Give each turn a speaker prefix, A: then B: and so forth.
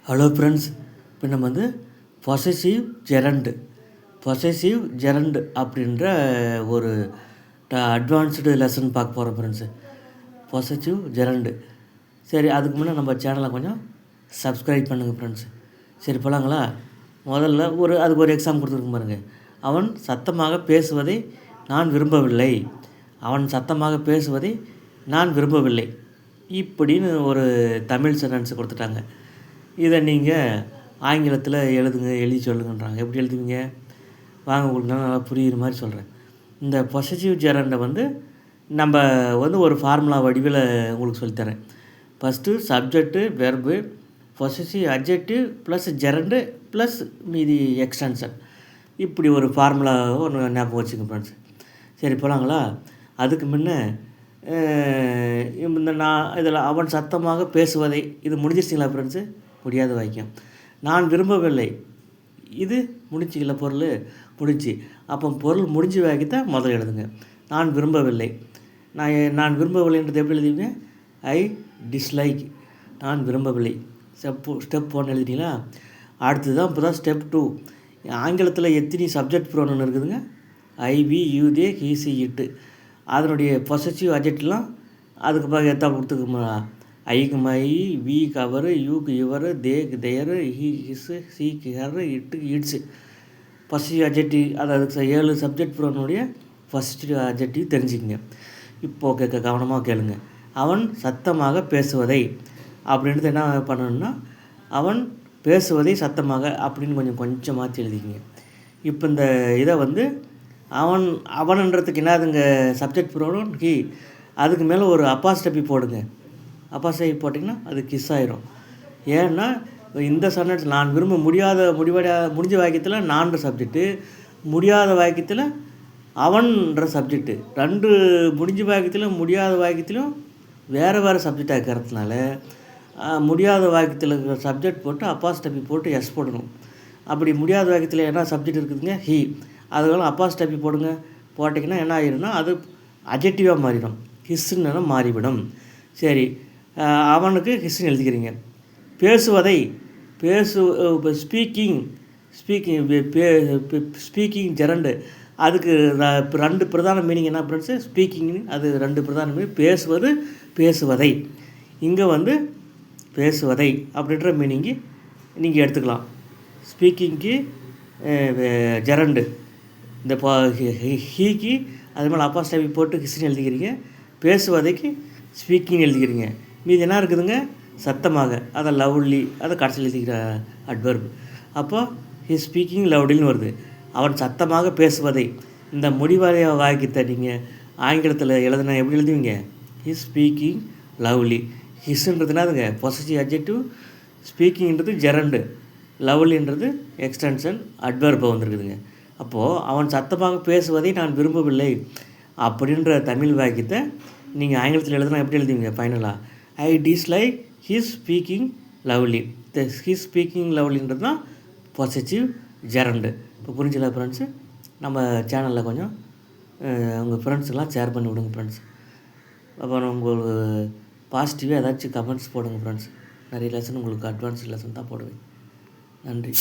A: Hello friends, இப்போ நம்ம possessive gerund அப்படின்ற ஒரு அட்வான்ஸ்டு லெசன் பார்க்க போகிறோம் ஃப்ரெண்ட்ஸு. Possessive gerund. சரி, அதுக்கு முன்னே நம்ம சேனலை கொஞ்சம் சப்ஸ்கிரைப் பண்ணுங்கள் ஃப்ரெண்ட்ஸு. சரி போகலாங்களா? முதல்ல அதுக்கு ஒரு எக்ஸாம் கொடுத்துருக்க பாருங்க. அவன் சத்தமாக பேசுவதை நான் விரும்பவில்லை. இப்படின்னு ஒரு தமிழ் சென்டென்ஸ் கொடுத்துட்டாங்க. இதை நீங்கள் ஆங்கிலத்தில் எழுதி சொல்லுங்கன்றாங்க. எப்படி எழுதுவீங்க? வாங்க, உங்களுக்கு நல்லா புரிகிற மாதிரி சொல்கிறேன். இந்த பொசசிவ் ஜெரண்டை நம்ம ஒரு ஃபார்முலா வடிவில் உங்களுக்கு சொல்லித்தரேன். First subject, verb, possessive adjective plus gerund plus மீதி எக்ஸ்டென்ஷன். இப்படி ஒரு ஃபார்முலா ஒன்று ஞாபகம் வச்சுங்க ஃப்ரெண்ட்ஸ். சரி போகலாங்களா? அதுக்கு முன்னே இதில் அவன் சத்தமாக பேசுவதை இது முடிஞ்சிருச்சிங்களா ஃப்ரெண்ட்ஸு? முடியாத வாக்கியம். நான் விரும்பவில்லை, இது முடிச்சிக்கல, பொருள் முடிச்சு. அப்போ பொருள் முடிஞ்ச வாக்கியத்தை முதல்ல எழுதுங்க. நான் விரும்பவில்லை. நான் விரும்பவில்லைன்றது எப்படி எழுதுவீங்க? ஐ டிஸ்லைக். நான் விரும்பவில்லை. ஸ்டெப் 1 எழுதிட்டீங்களா? அடுத்து தான் இப்போ தான் ஸ்டெப் 2. ஆங்கிலத்தில் எத்தனை சப்ஜெக்ட் ப்ரோனவுன் இருக்குதுங்க? I, we, you, they, he, she, it. அதனுடைய பொசசிவ் அட்ஜெக்ட்லாம் அதுக்கு பிறகு எத்தா கொடுத்துக்குமா? ஐக்கு மை, விக்கு அவர், யூக்கு இவர், தேக்கு தேர், ஹி ஹிஸ், சிக்கு ஹர், இட்டுக்கு இட்ஸு. ஃபஸ்ட்டு அட்ஜெக்டிவ், அதாவது 7 சப்ஜெக்ட் ப்ரோனுடைய ஃபஸ்ட்டு அட்ஜெக்டிவ் தெரிஞ்சுக்கங்க. இப்போது கவனமாக கேளுங்க. அவன் சத்தமாக பேசுவதை அப்படின்றது என்ன பண்ணணும்னா, அவன் பேசுவதை சத்தமாக அப்படின்னு கொஞ்சம் மாற்றி எழுதிக்கிங்க. இப்போ இந்த இதை அவன்ன்றதுக்கு என்னதுங்க சப்ஜெக்ட் ப்ரோனவுன்? ஹி. அதுக்கு மேலே ஒரு அப்பாஸ்ட்ரபி போடுங்க. அப்பாஸ்ட்ரபி போட்டிங்கன்னா அது கிஸ் ஆயிரும். ஏன்னா இந்த சென்டென்ஸ் நான் விரும்ப முடிஞ்ச வாக்கியத்தில் நான்ற சப்ஜெக்ட்டு, முடியாத வாக்கியத்தில் அவன்ற சப்ஜெக்ட்டு. 2 முடிஞ்ச வாக்கியத்திலும் முடியாத வாக்கியத்திலும் வேறு சப்ஜெக்டாக இருக்கிறதுனால முடியாத வாக்கியத்தில் இருக்கிற சப்ஜெக்ட் போட்டு அப்பாஸ்ட்ரபி போட்டு எஸ் போடணும். அப்படி முடியாத வாக்கியத்தில் என்ன சப்ஜெக்ட் இருக்குதுங்க? ஹி. அதுக்கெல்லாம் அப்பாஸ்ட்ரபி போடுங்க. போட்டிங்கன்னா என்ன ஆகிடும்னா அது அட்ஜெக்டிவாக மாறிடும். ஹிஸ்ன்னு மாறிவிடும். சரி, அவனுக்கு ஹிஸ்ன்னு எழுதிக்கிறீங்க. பேசுவதை ஸ்பீக்கிங் ஜெரண்டு. அதுக்கு 2 பிரதான மீனிங் என்ன ஃப்ரெண்ட்ஸு? ஸ்பீக்கிங்னு அது 2 பிரதான மீனிங். பேசுவதை இங்கே பேசுவதை அப்படின்ற மீனிங்கு நீங்கள் எடுத்துக்கலாம். ஸ்பீக்கிங்க்கு ஜெரண்டு, இந்த ஹீக்கு அது மேலே அப்பாஸ்ட்ரபி போட்டு ஹிஸ்ன்னு எழுதிக்கிறீங்க. பேசுவதைக்கு ஸ்பீக்கிங் எழுதிக்கிறீங்க. மீது என்ன இருக்குதுங்க? சத்தமாக, அதை லவ்லி, அதை கடைசியில் எழுதிக்கிற அட்வர்ப். அப்போ ஹி ஸ்பீக்கிங் லவ்லின்னு வருது. அவன் சத்தமாக பேசுவதை. இந்த முடிவாரிய வாக்கியத்தை நீங்கள் ஆங்கிலத்தில் எழுதுனா எப்படி எழுதுவீங்க? He speaking lovely. ஹிஸ்ன்றதுனாதுங்க பொசசிவ் அட்ஜெக்டிவ், ஸ்பீக்கிங்ன்றது ஜெரண்டு, லவ்லின்றது எக்ஸ்டென்ஷன் அட்வர்பை வந்துருக்குதுங்க. அப்போது அவன் சத்தமாக பேசுவதை நான் விரும்பவில்லை அப்படின்ற தமிழ் வாக்கியத்தை நீங்கள் ஆங்கிலத்தில் எழுதுனா எப்படி எழுதுவீங்க ஃபைனலாக? I dislike his speaking lovely. His speaking லவ்லின்றது தான் பொசசிவ் ஜெரண்டு. இப்போ புரிஞ்சுங்களா ஃப்ரெண்ட்ஸு? நம்ம சேனலில் கொஞ்சம் உங்கள் ஃப்ரெண்ட்ஸுக்கெல்லாம் ஷேர் பண்ணி விடுங்க ஃப்ரெண்ட்ஸ். அப்புறம் உங்களுக்கு பாசிட்டிவாக ஏதாச்சும் கமெண்ட்ஸ் போடுங்க ஃப்ரெண்ட்ஸ். நிறைய லெசன் உங்களுக்கு அட்வான்ஸ் லெசன் தான் போடுவேன். நன்றி.